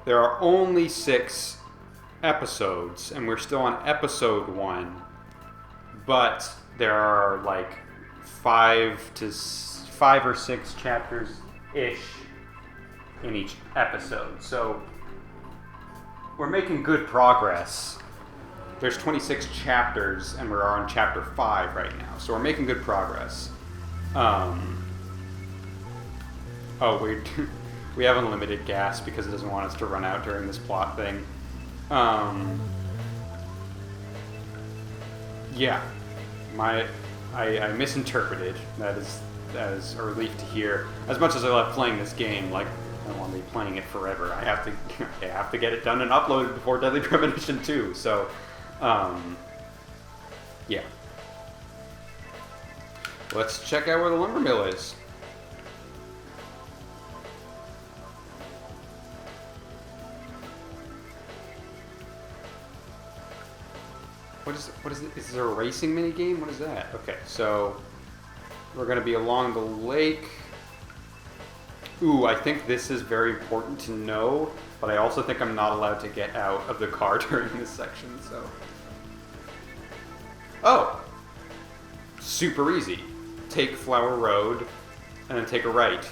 there are only 6 episodes, and we're still on episode 1, but there are like 5 or 6 chapters ish in each episode, so we're making good progress. There's 26 chapters, and we're on chapter 5 right now, so we're making good progress. Oh, we have unlimited gas because it doesn't want us to run out during this plot thing. Yeah, I misinterpreted. That is a relief to hear. As much as I love playing this game, like I don't want to be playing it forever. I have to get it done and uploaded before Deadly Premonition 2. So, yeah. Let's check out where the lumber mill is. What is it? Is there a racing mini game? What is that? Okay, so we're going to be along the lake. Ooh, I think this is very important to know, but I also think I'm not allowed to get out of the car during this section, so. Oh! Super easy. Take Flower Road, and then take a right.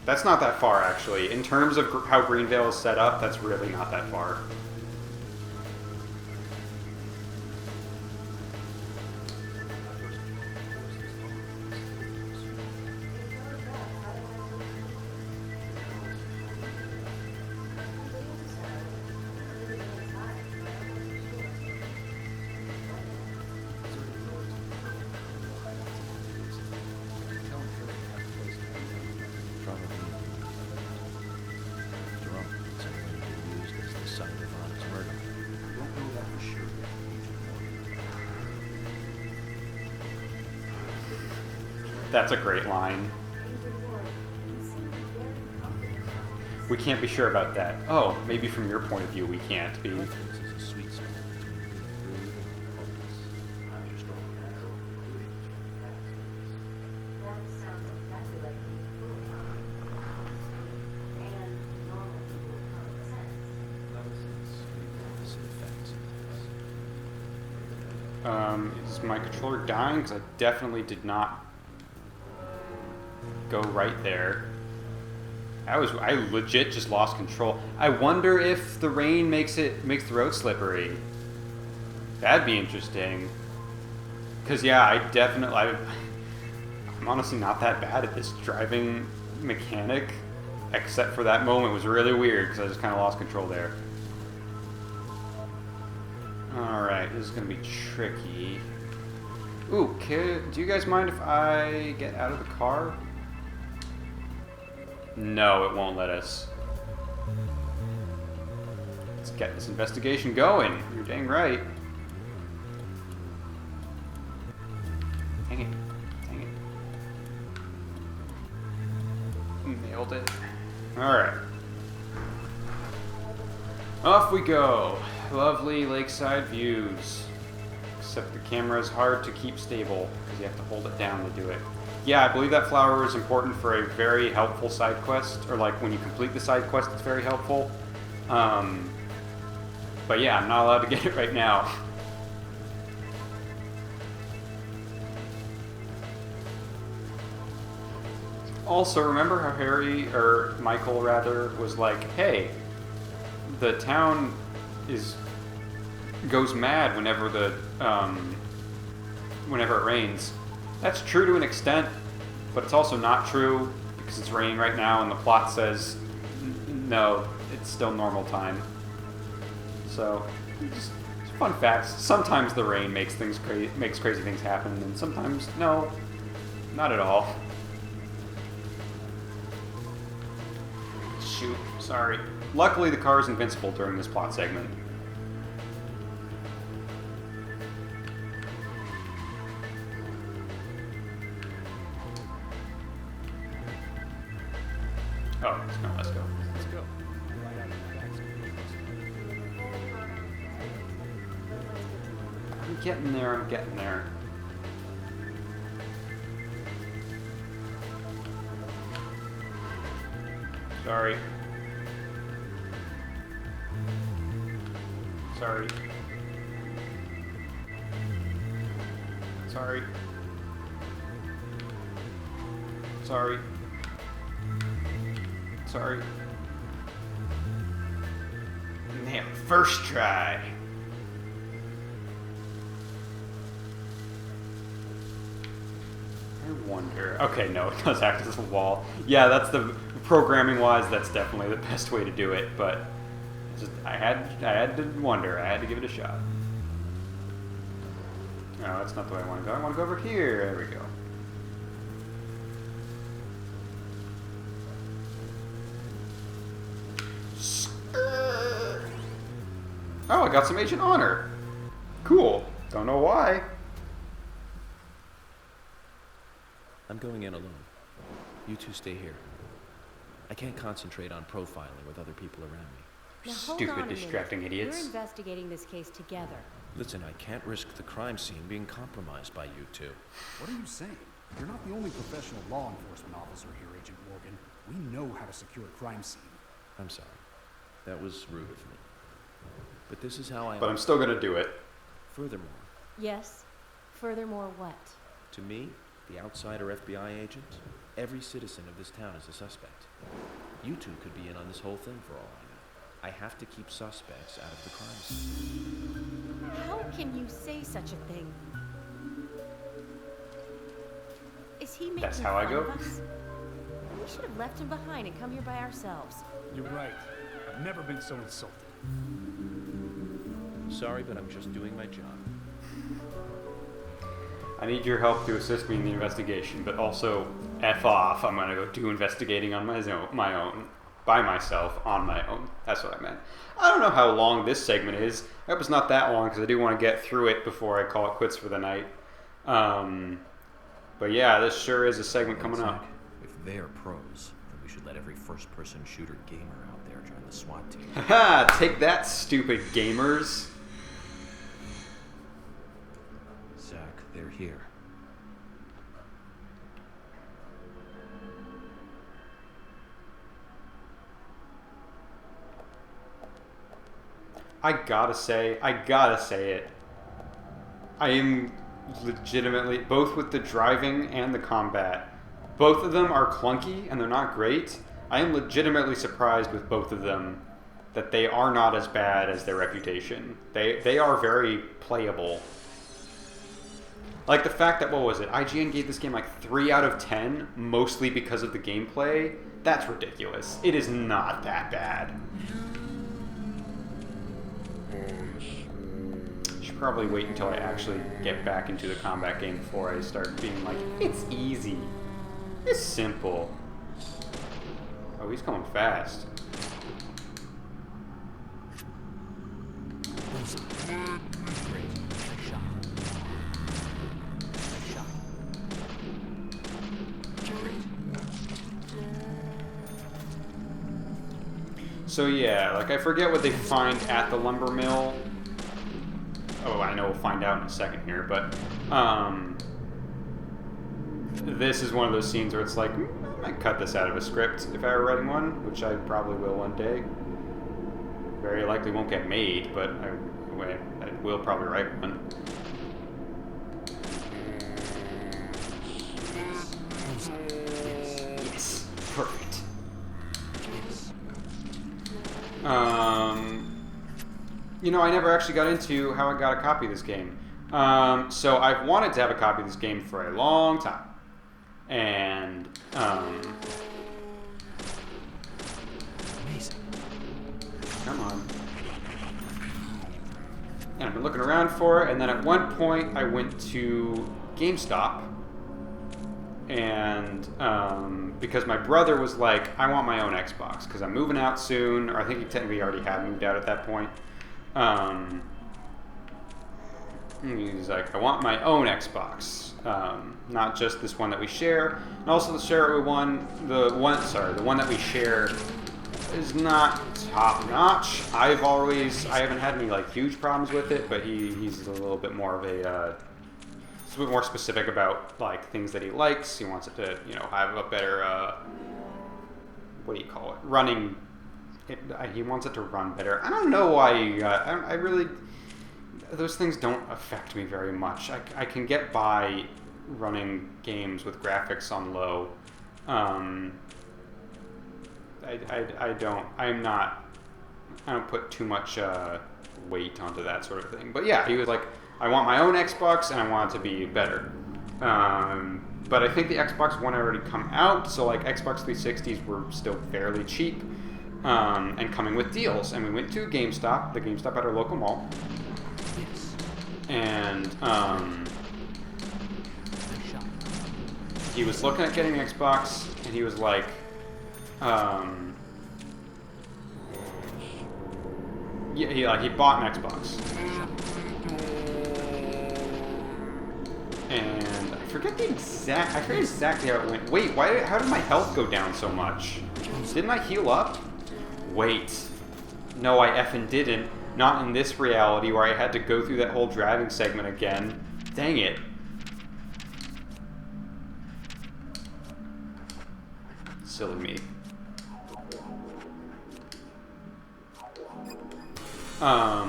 That's not that far, actually. In terms of how Greenvale is set up, that's really not that far. That's a great line. We can't be sure about that. Oh, maybe from your point of view we can't be. Is my controller dying? Because I definitely did not go right there. I legit just lost control. I wonder if the rain makes the road slippery. That'd be interesting. Cause yeah, I'm honestly not that bad at this driving mechanic, except for that moment. It was really weird because I just kind of lost control there. All right, this is gonna be tricky. Ooh, do you guys mind if I get out of the car? No, it won't let us. Let's get this investigation going. You're dang right. Dang it. Dang it. Nailed it. Alright. Off we go. Lovely lakeside views. Except the camera is hard to keep stable because you have to hold it down to do it. Yeah, I believe that flower is important for a very helpful side quest, or like when you complete the side quest, it's very helpful. But yeah, I'm not allowed to get it right now. Also, remember how Michael rather, was like, hey, the town goes mad whenever whenever it rains. That's true to an extent, but it's also not true because it's raining right now and the plot says no, it's still normal time. So, just fun facts. Sometimes the rain makes crazy things happen, and sometimes no, not at all. Shoot, sorry. Luckily, the car is invincible during this plot segment. Oh, let's go. Let's go. I'm getting there. Sorry. Sorry. Sorry. Sorry. Sorry. Nailed it. First try. I wonder. Okay, no, it does act as a wall. Yeah, that's the programming wise. That's definitely the best way to do it. But just, I had to wonder. I had to give it a shot. No, that's not the way I want to go. I want to go over here. There we go. Oh, I got some Agent Honor. Cool. Don't know why. I'm going in alone. You two stay here. I can't concentrate on profiling with other people around me. Now, hold on Stupid, a minute. distracting idiots. We're investigating this case together. Listen, I can't risk the crime scene being compromised by you two. What are you saying? You're not the only professional law enforcement officer here, Agent Morgan. We know how to secure a crime scene. I'm sorry. That was rude of me. But this is how I... But I'm still gonna do it. Furthermore, Yes? Furthermore, what? to me, the outsider FBI agent, every citizen of this town is a suspect. You two could be in on this whole thing for all I know. I have to keep suspects out of the crime scene. How can you say such a thing? Is he making That's how I fun go? of us? We should have left him behind and come here by ourselves. You're right. I've never been so insulted. Sorry, but I'm just doing my job. I need your help to assist me in the investigation, but also F off. I'm gonna go do investigating on my own, by myself, on my own. That's what I meant. I don't know how long this segment is. I hope it's not that long, because I do want to get through it before I call it quits for the night. But yeah, this sure is a segment coming up. If they're pros, then we should let every first-person shooter gamer out there join the SWAT team. Haha, take that, stupid gamers. Zach, they're here. I gotta say it. I am legitimately, both with the driving and the combat, both of them are clunky and they're not great. I am legitimately surprised with both of them that they are not as bad as their reputation. They are very playable. Like the fact that, what was it, IGN gave this game like 3 out of 10, mostly because of the gameplay. That's ridiculous. It is not that bad. Should probably wait until I actually get back into the combat game before I start being like, it's easy. It's simple. Oh, he's going fast. So yeah, like I forget what they find at the lumber mill. Oh, I know we'll find out in a second here, but this is one of those scenes where it's like, I might cut this out of a script if I were writing one, which I probably will one day. Very likely won't get made, but I will probably write one. Yes, perfect. You know, I never actually got into how I got a copy of this game. So I've wanted to have a copy of this game for a long time. And, Amazing. come on. And I've been looking around for it, and then at one point I went to GameStop. And, because my brother was like, I want my own Xbox, because I'm moving out soon, or I think he technically already had moved out at that point. He's like, I want my own Xbox, not just this one that we share, and also the share it with the one that we share is not top notch. I haven't had any like huge problems with it, but he's a little bit more of a bit more specific about like things that he likes. He wants it to, have a better what do you call it? Running he wants it to run better. I don't know why. I really, those things don't affect me very much. I can get by running games with graphics on low. I don't put too much weight onto that sort of thing. But yeah, he was like, I want my own Xbox and I want it to be better. But I think the Xbox One had already come out, so like Xbox 360s were still fairly cheap and coming with deals. And we went to GameStop, the GameStop at our local mall, and he was looking at getting an Xbox, and he was like, he bought an Xbox. And I forget exactly how it went. Wait, how did my health go down so much? Didn't I heal up? Wait. No, I effing didn't. Not in this reality where I had to go through that whole driving segment again. Dang it. Silly me. I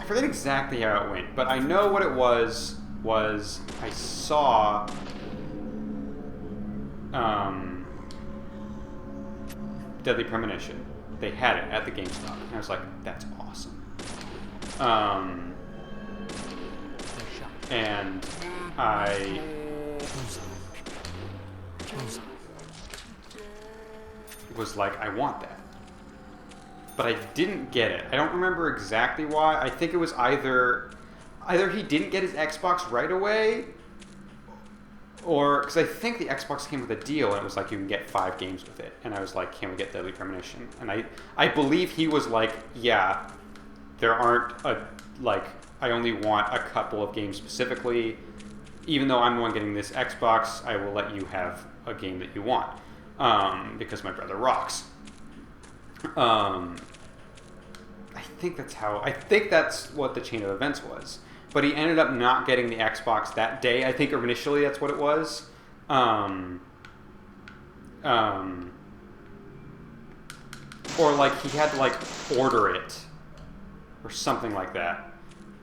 forget exactly how it went, but I know what it was I saw Deadly Premonition. They had it at the GameStop, and I was like, that's awesome. And I was like, I want that. But I didn't get it. I don't remember exactly why. I think it was either he didn't get his Xbox right away, or because I think the Xbox came with a deal and it was like you can get 5 games with it, and I was like, can we get Deadly Premonition? And I believe he was like, yeah, there aren't I only want a couple of games specifically. Even though I'm the one getting this Xbox, I will let you have a game that you want, because my brother rocks. I think that's what the chain of events was. But he ended up not getting the Xbox that day. I think initially that's what it was. Or like he had to like order it or something like that.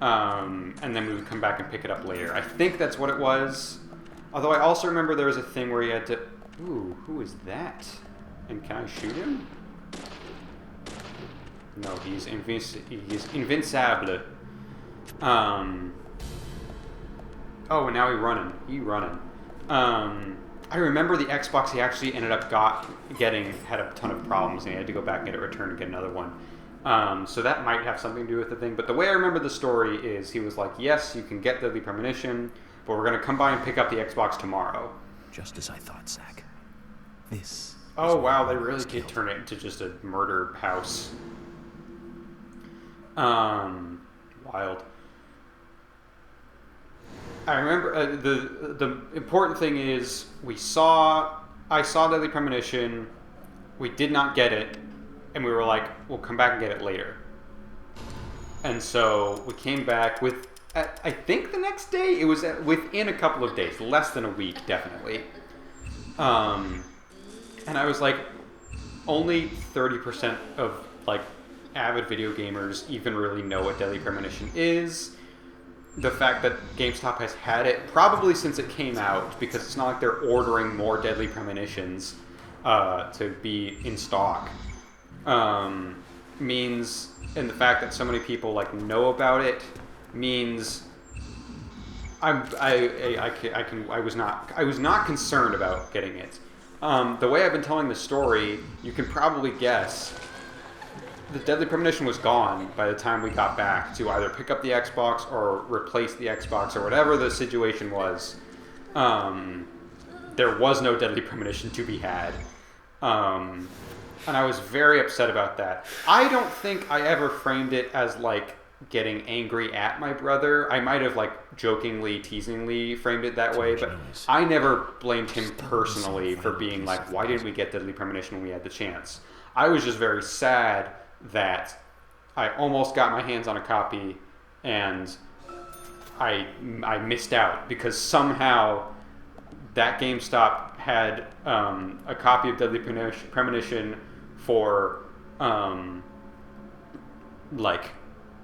And then we would come back and pick it up later. I think that's what it was. Although I also remember there was a thing where he had to... Ooh, who is that? And can I shoot him? No, he's invincible. Oh, and now he's running. I remember the Xbox he actually ended up getting had a ton of problems, and he had to go back and get it returned and get another one. So that might have something to do with the thing. But the way I remember the story is he was like, yes, you can get Deadly Premonition, but we're going to come by and pick up the Xbox tomorrow. Just as I thought, Zach. This. Oh, wow, they really did turn it into just a murder house. Wild. I remember the important thing is I saw Deadly Premonition, we did not get it, and we were like, we'll come back and get it later. And so we came back with, I think the next day, it was within a couple of days, less than a week, definitely. And I was like, only 30% of like avid video gamers even really know what Deadly Premonition is. The fact that GameStop has had it probably since it came out, because it's not like they're ordering more Deadly Premonitions to be in stock, means, and the fact that so many people like know about it means I was not concerned about getting it. The way I've been telling the story, you can probably guess. The Deadly Premonition was gone by the time we got back to either pick up the Xbox or replace the Xbox or whatever the situation was. There was no Deadly Premonition to be had. And I was very upset about that. I don't think I ever framed it as like getting angry at my brother. I might have like jokingly, teasingly framed it that way, but I never blamed him personally for being like, why didn't we get Deadly Premonition when we had the chance? I was just very sad that I almost got my hands on a copy and I missed out because somehow that GameStop had a copy of Deadly Premonition for like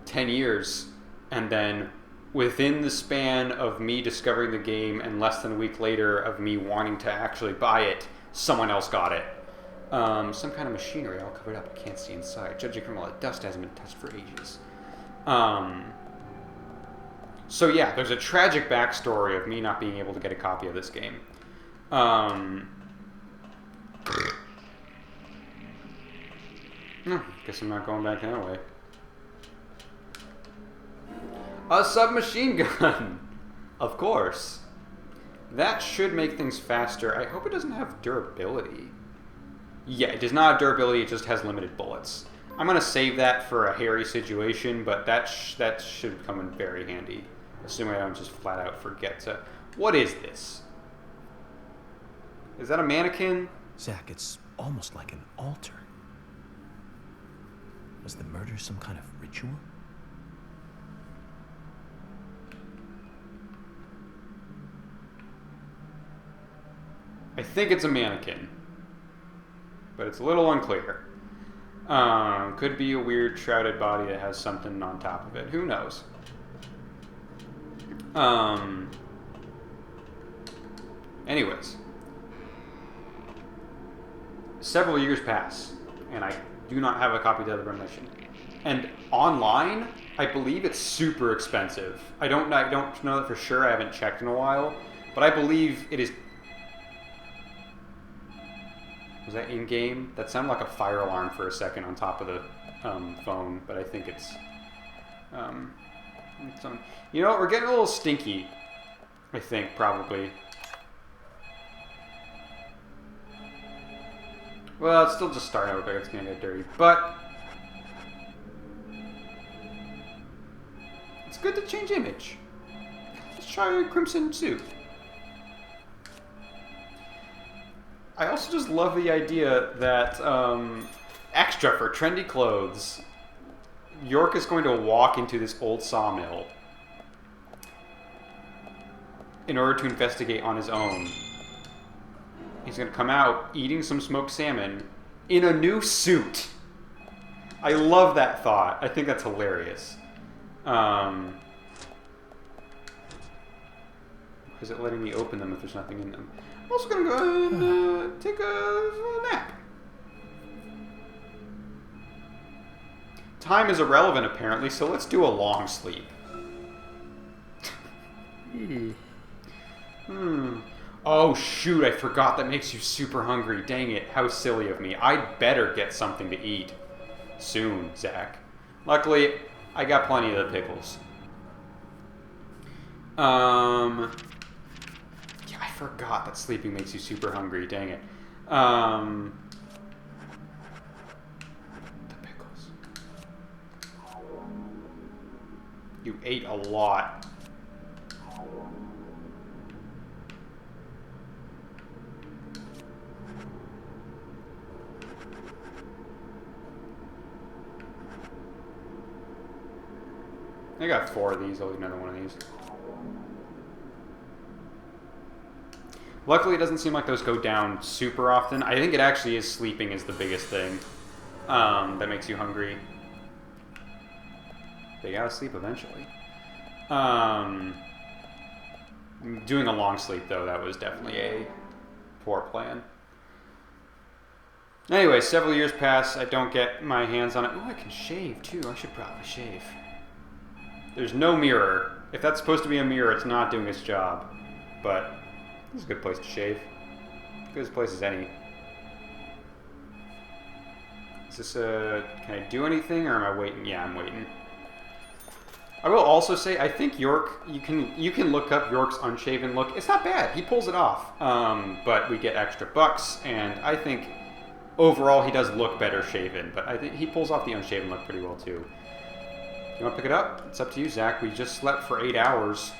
10 years, and then within the span of me discovering the game and less than a week later of me wanting to actually buy it, someone else got it. Some kind of machinery all covered up. I can't see inside. Judging from all the dust, hasn't been touched for ages. So yeah, there's a tragic backstory of me not being able to get a copy of this game. Guess I'm not going back anyway. A submachine gun! Of course. That should make things faster. I hope it doesn't have durability. Yeah, it does not have durability, it just has limited bullets. I'm going to save that for a hairy situation, but that should come in very handy. Assuming I don't just flat out forget to... What is this? Is that a mannequin? Zach, it's almost like an altar. Was the murder some kind of ritual? I think it's a mannequin, but it's a little unclear. Could be a weird shrouded body that has something on top of it. Who knows? Anyways, several years pass, and I do not have a copy of Deadly Premonition. And online, I believe it's super expensive. I don't know that for sure. I haven't checked in a while, but I believe it is. Was that in-game? That sounded like a fire alarm for a second on top of the phone, but I think it's on. You know what? We're getting a little stinky, I think, probably. Well, it's still just starting to look like it's going to get dirty, but it's good to change image. Let's try a crimson suit. I also just love the idea that extra for trendy clothes, York is going to walk into this old sawmill in order to investigate on his own. He's going to come out eating some smoked salmon in a new suit. I love that thought. I think that's hilarious. Is it letting me open them if there's nothing in them? I'm also going to go ahead and take a nap. Time is irrelevant, apparently, so let's do a long sleep. Oh, shoot, I forgot that makes you super hungry. Dang it, how silly of me. I'd better get something to eat soon, Zach. Luckily, I got plenty of the pickles. Yeah, I forgot that sleeping makes you super hungry. Dang it. The pickles. You ate a lot. I got 4 of these. I'll eat another one of these. Luckily, it doesn't seem like those go down super often. I think it actually is sleeping is the biggest thing that makes you hungry. They gotta sleep eventually. Doing a long sleep, though, that was definitely a poor plan. Anyway, several years pass. I don't get my hands on it. Oh, I can shave, too. I should probably shave. There's no mirror. If that's supposed to be a mirror, it's not doing its job. But this is a good place to shave. Good as place as any. Is this can I do anything, or am I waiting? Yeah, I'm waiting. I will also say, I think York, you can look up York's unshaven look. It's not bad. He pulls it off. But we get extra bucks, and I think overall he does look better shaven. But I think he pulls off the unshaven look pretty well, too. You want to pick it up? It's up to you, Zach. We just slept for 8 hours.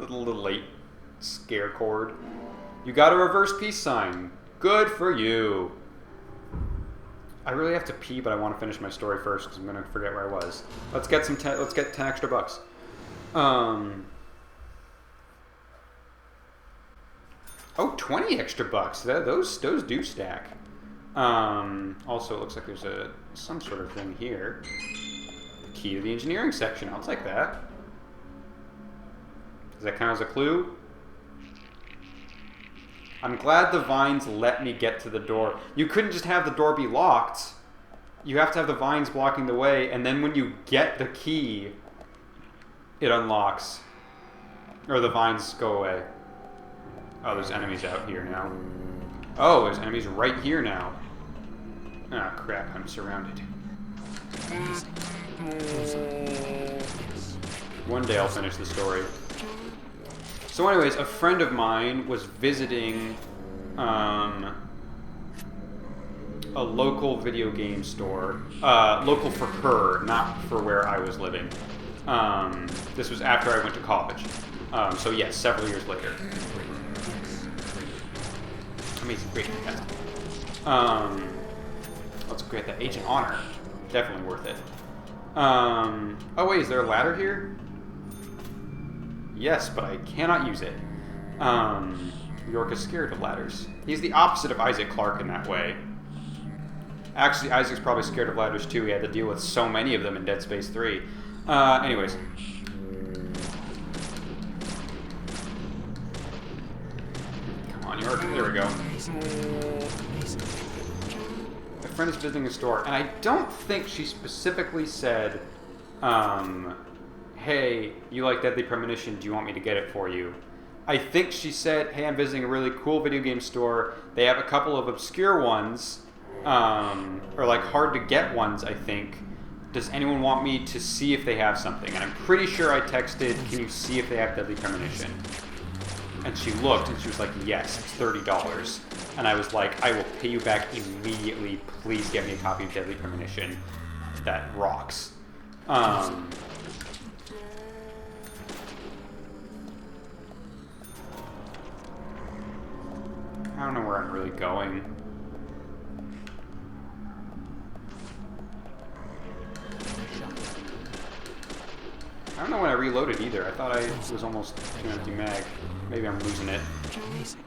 Little late scare cord. You got a reverse peace sign. Good for you. I really have to pee, but I want to finish my story first because I'm gonna forget where I was. Let's get let's get 10 extra bucks. Oh, 20 extra bucks. Those do stack. Also, it looks like there's some sort of thing here. The key to the engineering section. I'll take that. Does that count as a clue? I'm glad the vines let me get to the door. You couldn't just have the door be locked. You have to have the vines blocking the way, and then when you get the key, it unlocks. Or the vines go away. Oh, there's enemies out here now. Oh, there's enemies right here now. Ah, crap, I'm surrounded. One day I'll finish the story. So anyways, a friend of mine was visiting a local video game store. Local for her, not for where I was living. This was after I went to college. So yes, several years later. Amazing, great, fantastic. Let's get that Agent Honor. Definitely worth it. Oh wait, is there a ladder here? Yes, but I cannot use it. York is scared of ladders. He's the opposite of Isaac Clarke in that way. Actually, Isaac's probably scared of ladders too. He had to deal with so many of them in Dead Space 3. Anyways. Come on, York. There we go. My friend is visiting a store, and I don't think she specifically said, hey, you like Deadly Premonition, do you want me to get it for you? I think she said, hey, I'm visiting a really cool video game store. They have a couple of obscure ones, or like hard to get ones, I think. Does anyone want me to see if they have something? And I'm pretty sure I texted, can you see if they have Deadly Premonition? And she looked, and she was like, yes, it's $30. And I was like, I will pay you back immediately. Please get me a copy of Deadly Premonition. That rocks. I don't know where I'm really going. I don't know when I reloaded either. I thought I was almost to an empty mag. Maybe I'm losing it. Amazing.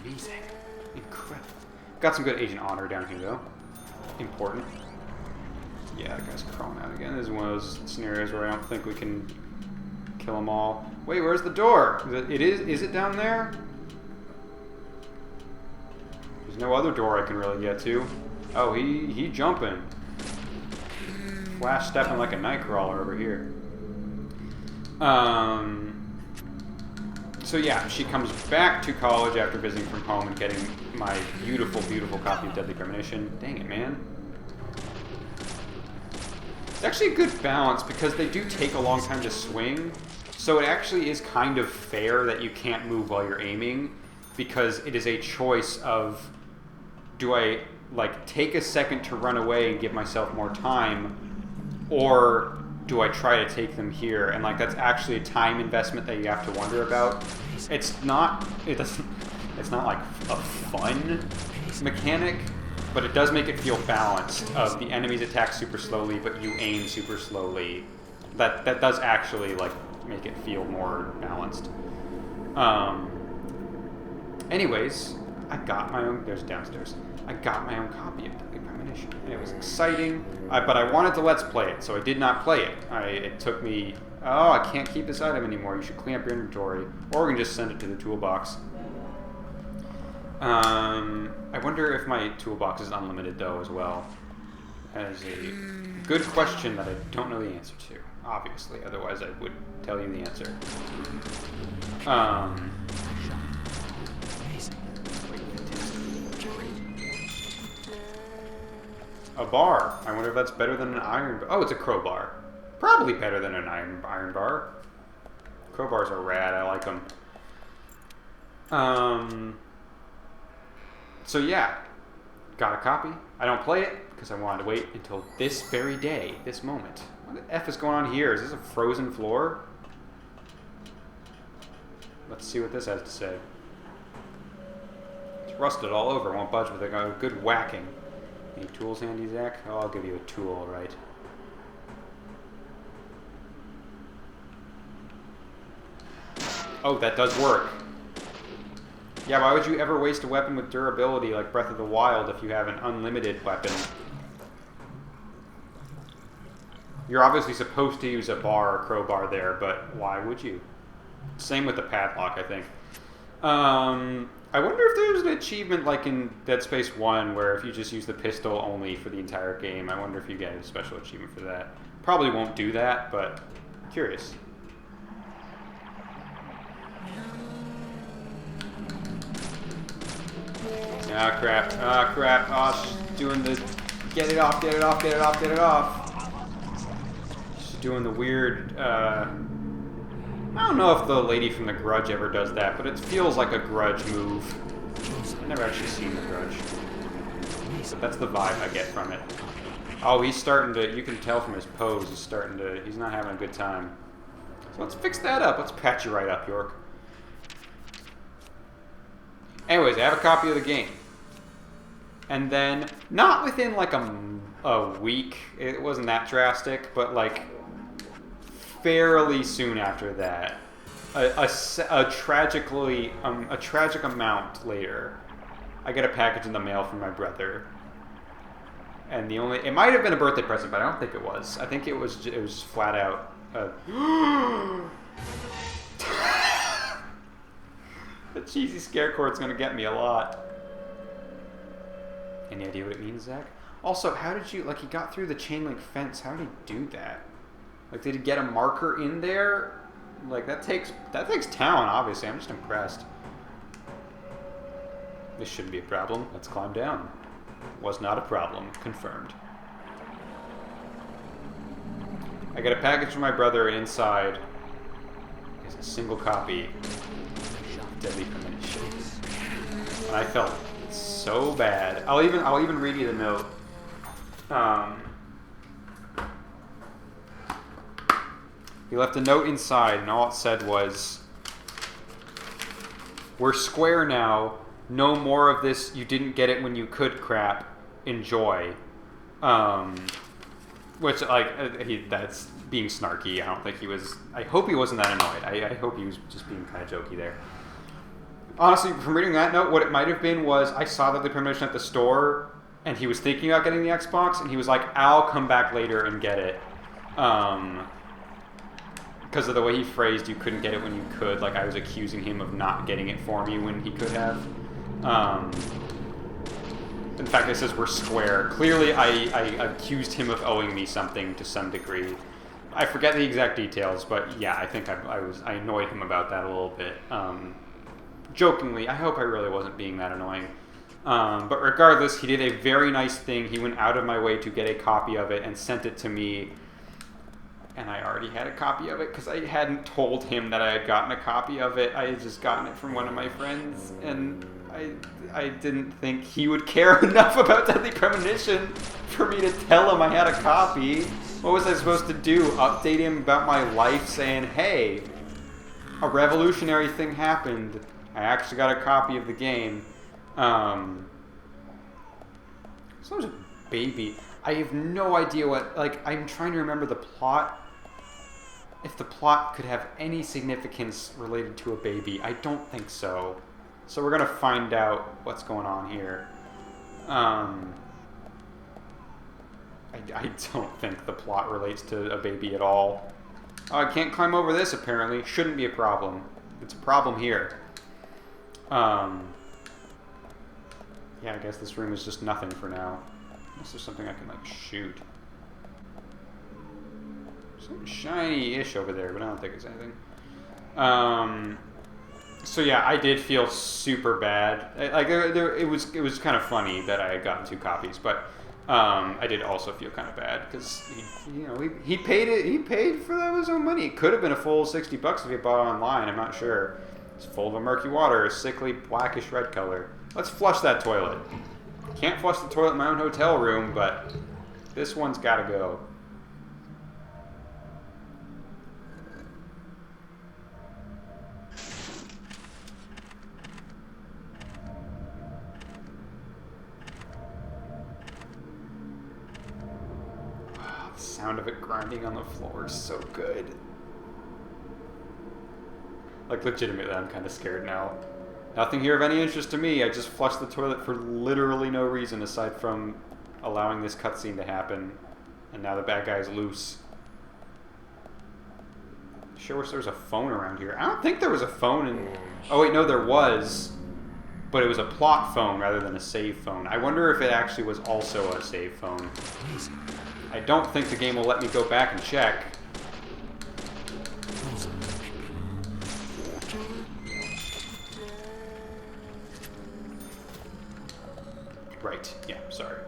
Amazing. Incredible. Got some good Agent Honor down here, though. Important. Yeah, that guy's crawling out again. This is one of those scenarios where I don't think we can kill them all. Wait, where's the door? Is it down there? There's no other door I can really get to. Oh, he jumping. Flash stepping like a nightcrawler over here. So yeah, she comes back to college after visiting from home and getting my beautiful, beautiful copy of Deadly Premonition. Dang it, man. It's actually a good balance because they do take a long time to swing. So it actually is kind of fair that you can't move while you're aiming because it is a choice of, do I like take a second to run away and give myself more time, or do I try to take them here? And like that's actually a time investment that you have to wonder about. It's not like a fun mechanic, but it does make it feel balanced of the enemies attack super slowly but you aim super slowly. That does actually like make it feel more balanced. Anyways, I got my own, there's downstairs. I got my own copy of Deadly Premonition. And it was exciting, but I wanted to Let's Play it, so I did not play it. It took me, oh, I can't keep this item anymore. You should clean up your inventory, or we can just send it to the toolbox. I wonder if my toolbox is unlimited, though, as well. That is a good question that I don't know the answer to, obviously. Otherwise, I would tell you the answer. A bar. I wonder if that's better than an iron bar. Oh, it's a crowbar. Probably better than an iron bar. Crowbars are rad. I like them. So yeah, got a copy. I don't play it because I wanted to wait until this very day, this moment. What the F is going on here? Is this a frozen floor? Let's see what this has to say. It's rusted all over. Won't budge with a good whacking. Any tools handy, Zach? Oh, I'll give you a tool, all right. Oh, that does work. Yeah, why would you ever waste a weapon with durability like Breath of the Wild if you have an unlimited weapon? You're obviously supposed to use a bar or crowbar there, but why would you? Same with the padlock, I think. I wonder if there's an achievement like in Dead Space 1 where if you just use the pistol only for the entire game, I wonder if you get a special achievement for that. Probably won't do that, but curious. Ah, crap. Ah, crap. Oh, she's doing the... Get it off, get it off, get it off, get it off. She's doing the weird, I don't know if the lady from The Grudge ever does that, but it feels like a Grudge move. I've never actually seen The Grudge. But that's the vibe I get from it. Oh, he's starting to... You can tell from his pose, he's starting to... He's not having a good time. So let's fix that up. Let's patch you right up, York. Anyways, I have a copy of the game. And then, not within like a week, it wasn't that drastic, but like fairly soon after that, a tragic amount later, I get a package in the mail from my brother. And it might have been a birthday present, but I don't think it was. I think it was flat out. The cheesy scare cord's gonna get me a lot. Any idea what it means, Zach? Also, how did you, like, he got through the chain link fence. How did he do that? Like, did he get a marker in there? Like, that takes talent, obviously. I'm just impressed. This shouldn't be a problem. Let's climb down. Was not a problem. Confirmed. I get a package from my brother, and inside is a single copy of Deadly Premonition. And I felt so bad. I'll even read you the note. He left a note inside, and all it said was, "We're square now. No more of this you didn't get it when you could crap. Enjoy." Which, like, that's being snarky. I don't think he was... I hope he wasn't that annoyed. I hope he was just being kind of jokey there. Honestly, from reading that note, what it might have been was I saw Deadly Premonition at the store, and he was thinking about getting the Xbox, and he was like, I'll come back later and get it. Because of the way he phrased, you couldn't get it when you could. Like, I was accusing him of not getting it for me when he could have. In fact, it says we're square. Clearly, I accused him of owing me something to some degree. I forget the exact details, but yeah, I think I annoyed him about that a little bit. Jokingly, I hope I really wasn't being that annoying. But regardless, he did a very nice thing. He went out of my way to get a copy of it and sent it to me. And I already had a copy of it because I hadn't told him that I had gotten a copy of it. I had just gotten it from one of my friends, and I didn't think he would care enough about Deadly Premonition for me to tell him I had a copy. What was I supposed to do? Update him about my life saying, hey, a revolutionary thing happened. I actually got a copy of the game. So there's a baby. I have no idea what, like, I'm trying to remember the plot. If the plot could have any significance related to a baby. I don't think so. So we're going to find out what's going on here. I don't think the plot relates to a baby at all. Oh, I can't climb over this, apparently. Shouldn't be a problem. It's a problem here. Yeah, I guess this room is just nothing for now. Unless there's something I can, like, shoot. Something shiny-ish over there, but I don't think it's anything. So yeah, I did feel super bad. Like, it was kind of funny that I had gotten 2 copies, but I did also feel kind of bad because he paid it. He paid for that with his own money. It could have been a full $60 if he bought it online. I'm not sure. It's full of a murky water, a sickly blackish red color. Let's flush that toilet. Can't flush the toilet in my own hotel room, but this one's got to go. The sound of it grinding on the floor is so good. Like, legitimately, I'm kind of scared now. Nothing here of any interest to me. I just flushed the toilet for literally no reason aside from allowing this cutscene to happen. And now the bad guy's loose. Sure wish there was a phone around here. I don't think there was a phone in... Oh, wait, no, there was. But it was a plot phone rather than a save phone. I wonder if it actually was also a save phone. I don't think the game will let me go back and check. Right, yeah, sorry.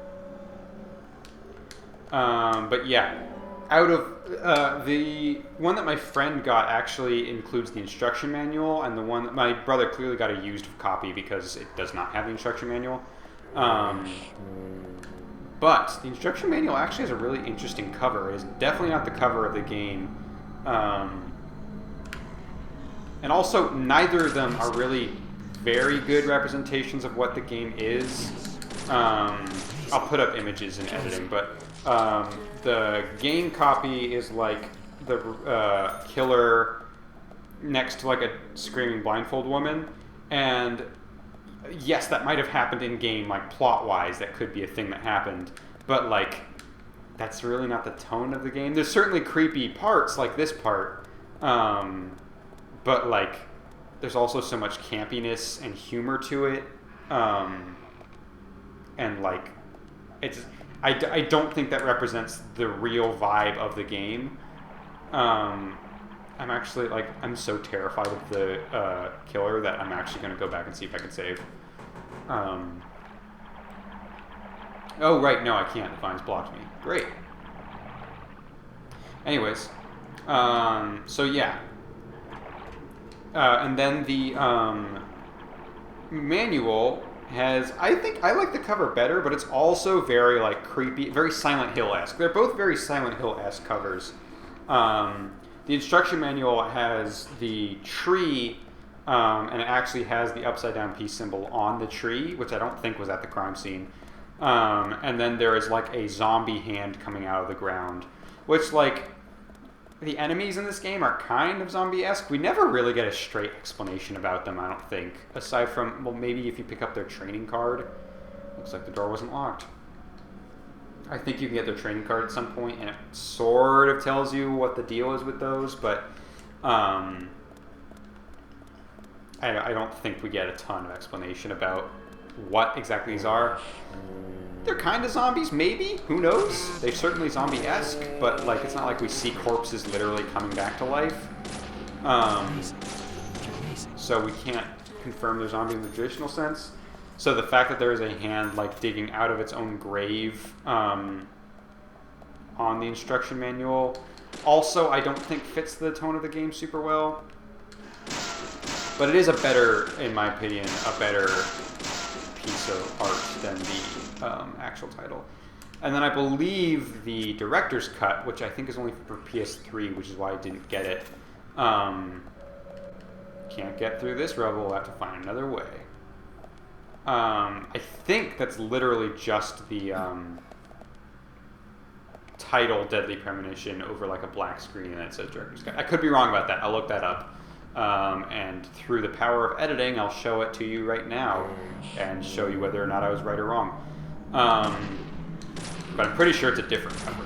But yeah, out of the one that my friend got actually includes the instruction manual, and the one that my brother clearly got a used copy because it does not have the instruction manual. But the instruction manual actually has a really interesting cover. It is definitely not the cover of the game. And also, neither of them are really very good representations of what the game is. I'll put up images in editing, but the game copy is like the killer next to like a screaming blindfold woman, and yes, that might have happened in game, like plot-wise, that could be a thing that happened, but like that's really not the tone of the game. There's certainly creepy parts like this part, but like there's also so much campiness and humor to it, and like it's I don't think that represents the real vibe of the game. I'm actually, like, I'm so terrified of the killer that I'm actually going to go back and see if I can save. Oh, right, no, I can't. The vine's blocked me. Great. Anyways, so yeah. And then the manual has, I think, I like the cover better, but it's also very, like, creepy, very Silent Hill-esque. They're both very Silent Hill-esque covers. The instruction manual has the tree, and it actually has the upside-down peace symbol on the tree, which I don't think was at the crime scene. And then there is, like, a zombie hand coming out of the ground, which, like, the enemies in this game are kind of zombie-esque. We never really get a straight explanation about them, I don't think, aside from, well, maybe if you pick up their training card. Looks like the door wasn't locked. I think you can get their training card at some point, and it sort of tells you what the deal is with those, but I don't think we get a ton of explanation about what exactly these are. They're kind of zombies, maybe? Who knows? They're certainly zombie-esque, but like it's not like we see corpses literally coming back to life. So we can't confirm they're zombies in the traditional sense. So the fact that there is a hand like digging out of its own grave on the instruction manual also I don't think fits the tone of the game super well. But it is a better, in my opinion, a better piece of art than the actual title. And then I believe the director's cut, which I think is only for PS3, which is why I didn't get it. Can't get through this level, we'll have to find another way. I think that's literally just the title Deadly Premonition over like a black screen and it says director's cut. I could be wrong about that. I'll look that up. And through the power of editing, I'll show it to you right now and show you whether or not I was right or wrong. But I'm pretty sure it's a different cover.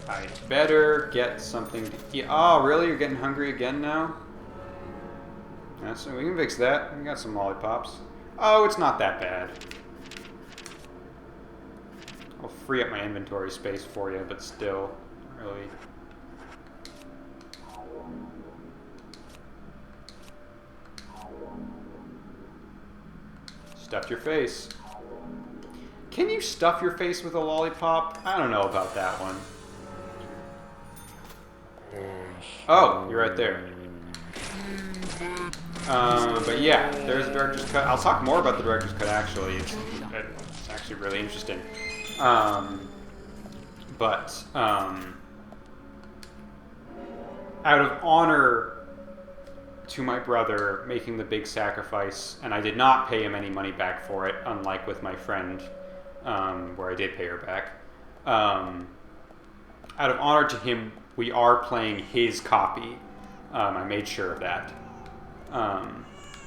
I better get something to eat. Oh, really? You're getting hungry again now? That's, we can fix that. We got some lollipops. Oh, it's not that bad. I'll free up my inventory space for you, but still, really. Stuff your face. Can you stuff your face with a lollipop? I don't know about that one. Oh, you're right there. But yeah, there's a director's cut. I'll talk more about the director's cut, actually. It's actually really interesting. But out of honor to my brother making the big sacrifice, and I did not pay him any money back for it, unlike with my friend, where I did pay her back. Out of honor to him, we are playing his copy. I made sure of that.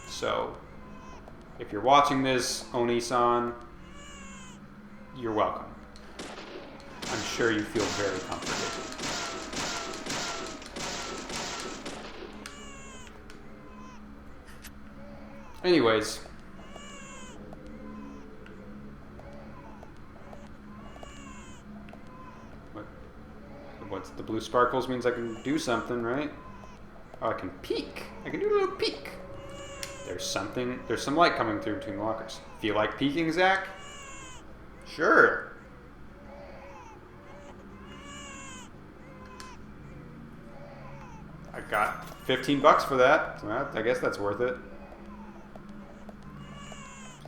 So, if you're watching this, Oni-san, you're welcome. I'm sure you feel very comforted. Anyways. What's the blue sparkles means I can do something, right? Oh, I can peek. I can do a little peek. There's some light coming through between the lockers. Feel like peeking, Zach? Sure. I got $15 for that. So I guess that's worth it.